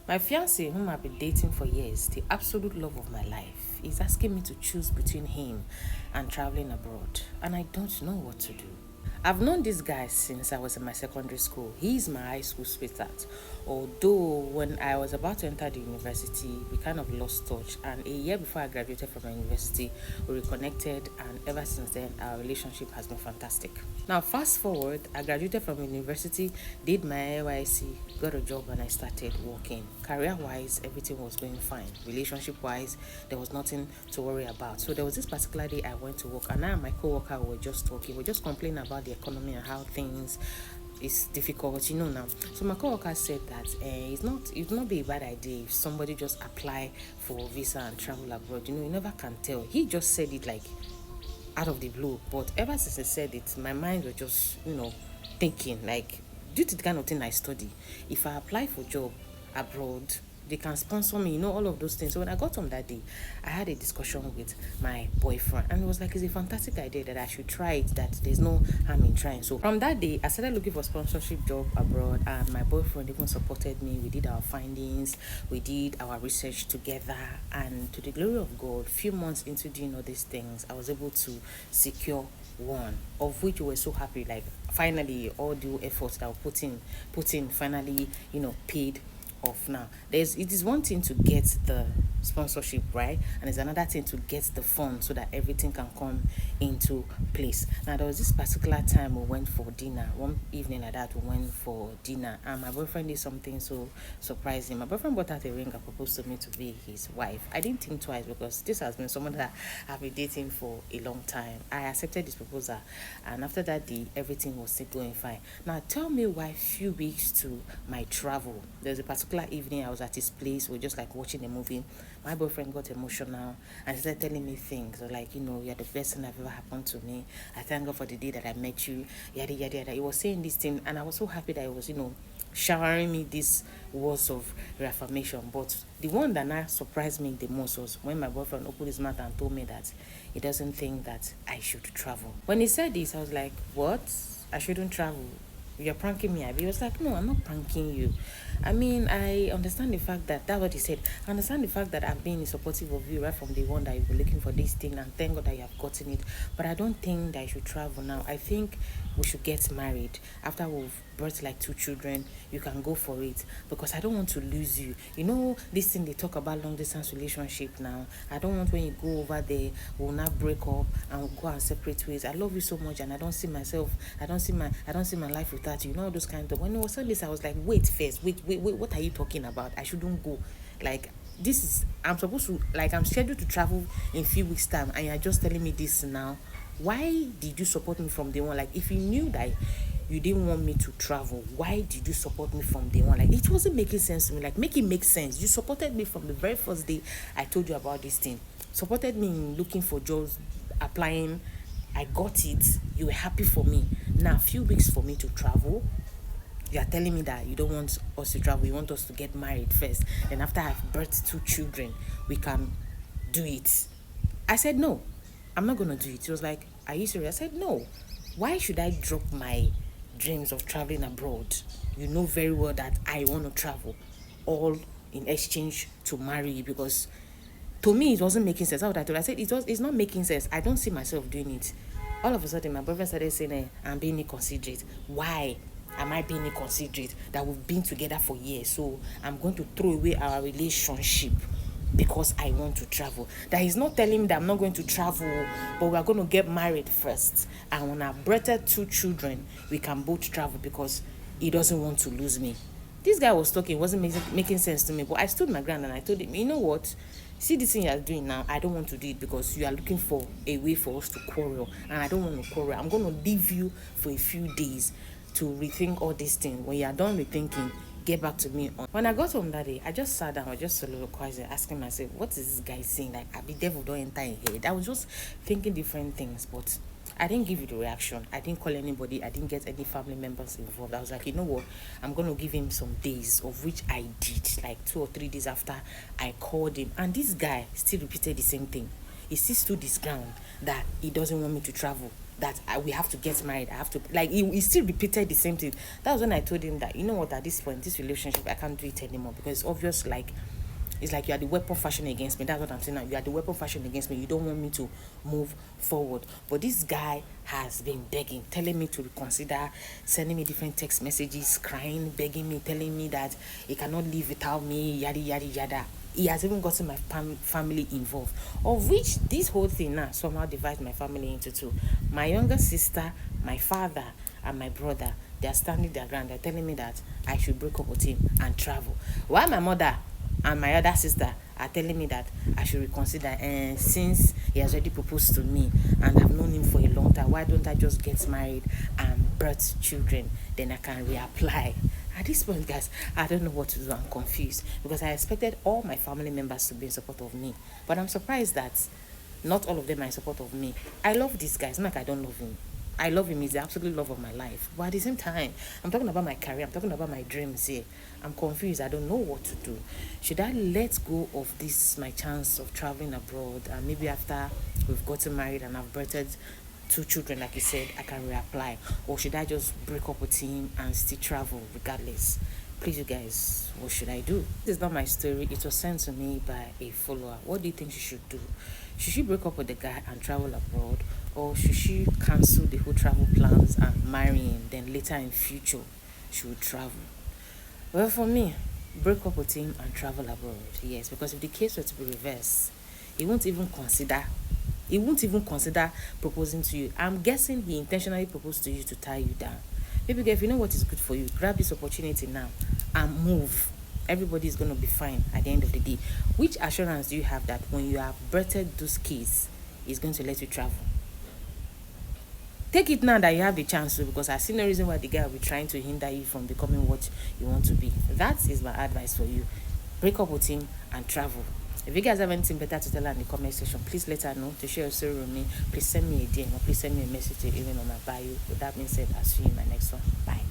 My fiancé, whom I've been dating for years, the absolute love of my life, is asking me to choose between him and traveling abroad, and I don't know what to do. I've known this guy since I was in my secondary school. He's my high school sweetheart. Although when I was about to enter the university, we kind of lost touch. And a year before I graduated from my university, we reconnected, and ever since then, our relationship has been fantastic. Now, fast forward, I graduated from university, did my NYC, got a job, and I started working. Career-wise, everything was going fine. Relationship-wise, there was nothing to worry about. So there was this particular day I went to work, and I and my co-worker were just talking. We were just complaining about the economy and how things is difficult, now. So my co-worker said that it not be a bad idea if somebody just apply for visa and travel abroad. You never can tell. He just said it like out of the blue, but ever since he said it, my mind was just thinking like, due to the kind of thing I study, if I apply for job abroad, they can sponsor me, all of those things. So when I got home that day, I had a discussion with my boyfriend, and it was like, it's a fantastic idea that I should try it, that there's no harm in trying. So from that day, I started looking for sponsorship job abroad, and my boyfriend even supported me. We did our findings, we did our research together, and to the glory of God, few months into doing all these things, I was able to secure one, of which we were so happy. Like, finally, all the efforts that we put in finally, paid off. Now, it is one thing to get the sponsorship, right, and it's another thing to get the fund so that everything can come into place. Now, there was this particular time we went for dinner. One evening like that, we went for dinner, and my boyfriend did something so surprising. My boyfriend bought out a ring and proposed to me to be his wife. I didn't think twice, because this has been someone that I've been dating for a long time. I accepted this proposal, and after that day, everything was still going fine. Now, tell me why few weeks to my travel, there's a particular evening I was at his place. We were just like watching a movie. My boyfriend got emotional and started telling me things like, you're the best thing that ever happened to me. I thank God for the day that I met you. Yada yada yada. He was saying this thing, and I was so happy that he was, showering me these words of reaffirmation. But the one that now surprised me the most was when my boyfriend opened his mouth and told me that he doesn't think that I should travel. When he said this, I was like, what? I shouldn't travel? You're pranking me, Abby. He was like, no, I'm not pranking you. I mean, I understand the fact that's what he said. I understand the fact that I've been supportive of you right from the one that you were looking for this thing, and thank God that you have gotten it. But I don't think that I should travel now. I think we should get married. After we've birthed like 2 children, you can go for it, because I don't want to lose you. This thing they talk about long distance relationship now. I don't want when you go over there, we'll not break up and we'll go our separate ways. I love you so much, and I don't see my life without you. All those kind of. When he was saying this, I was like, wait first, wait, what are you talking about? I shouldn't go. Like, I'm scheduled to travel in a few weeks time, and you're just telling me this now. Why did you support me from day one? Like, if you knew that you didn't want me to travel, why did you support me from day one? Like, it wasn't making sense to me. Like, make it make sense. You supported me from the very first day I told you about this thing. Supported me in looking for jobs, applying. I got it. You were happy for me. Now, a few weeks for me to travel, you are telling me that you don't want us to travel. You want us to get married first. Then after I've birthed 2 children, we can do it. I said, no, I'm not going to do it. He was like, are you serious? I said, no. Why should I drop my dreams of traveling abroad? You know very well that I want to travel, all in exchange to marry you, because to me, it wasn't making sense. That's what I told her. I said, it's not making sense. I don't see myself doing it. All of a sudden, my boyfriend started saying, I'm being inconsiderate. Why am I being inconsiderate? That we've been together for years. So I'm going to throw away our relationship because I want to travel. That he's not telling me that I'm not going to travel, but we are going to get married first. And when I've birthed 2 children, we can both travel, because he doesn't want to lose me. This guy was talking, wasn't making sense to me, but I stood my ground and I told him, you know what? See this thing you are doing now, I don't want to do it, because you are looking for a way for us to quarrel, and I don't want to quarrel. I'm going to leave you for a few days to rethink all these things. When you are done rethinking, get back to me. When I got home that day, I just sat down, I was just soliloquizing, asking myself, what is this guy saying? Like, I be devil don't enter in head. I was just thinking different things, but I didn't give you the reaction. I didn't call anybody. I didn't get any family members involved. I was like, you know what? I'm going to give him some days, of which I did. Like 2 or 3 days after I called him. And this guy still repeated the same thing. He still stood his ground that he doesn't want me to travel. that we have to get married. I have to, like, he still repeated the same thing. That was when I told him that, you know what, at this point, this relationship, I can't do it anymore, because it's obvious, like, it's like you are the weapon fashioned against me. That's what I'm saying now. You are the weapon fashioned against me. You don't want me to move forward. But this guy has been begging, telling me to reconsider, sending me different text messages, crying, begging me, telling me that he cannot live without me, yada, yada, yada. He has even gotten my family involved, of which this whole thing now somehow divides my family into two. My younger sister, my father, and my brother, they are standing their ground. They're telling me that I should break up with him and travel. While my mother and my other sister are telling me that I should reconsider, and since he has already proposed to me and I've known him for a long time, why don't I just get married and birth children, then I can reapply. At this point, guys, I don't know what to do. I'm confused, because I expected all my family members to be in support of me, but I'm surprised that not all of them are in support of me. I love this guy. It's not like I don't love him. I love him. He's the absolute love of my life. But at the same time, I'm talking about my career. I'm talking about my dreams here. I'm confused. I don't know what to do. Should I let go of this, my chance of traveling abroad, and maybe after we've gotten married and I've birthed two children, like you said, I can reapply? Or should I just break up with him and still travel regardless? Please, you guys, what should I do? This is not my story. It was sent to me by a follower. What do you think she should do? Should she break up with the guy and travel abroad, or should she cancel the whole travel plans and marry him, then later in future she would travel? Well, for me, break up with him and travel abroad. Yes, because if the case were to be reversed, he won't even consider proposing to you. I'm guessing he intentionally proposed to you to tie you down. Maybe, if you know what is good for you, grab this opportunity now and move. Everybody is going to be fine at the end of the day. Which assurance do you have that when you have birthed those kids, he's going to let you travel? Take it now that you have the chance to, because I see no reason why the guy will be trying to hinder you from becoming what you want to be. That is my advice for you. Break up with him and travel. If you guys have anything better to tell her in the comment section, please let her know. To share your story with me, please send me a DM, or please send me a message to even on my bio. With that being said, I'll see you in my next one. Bye.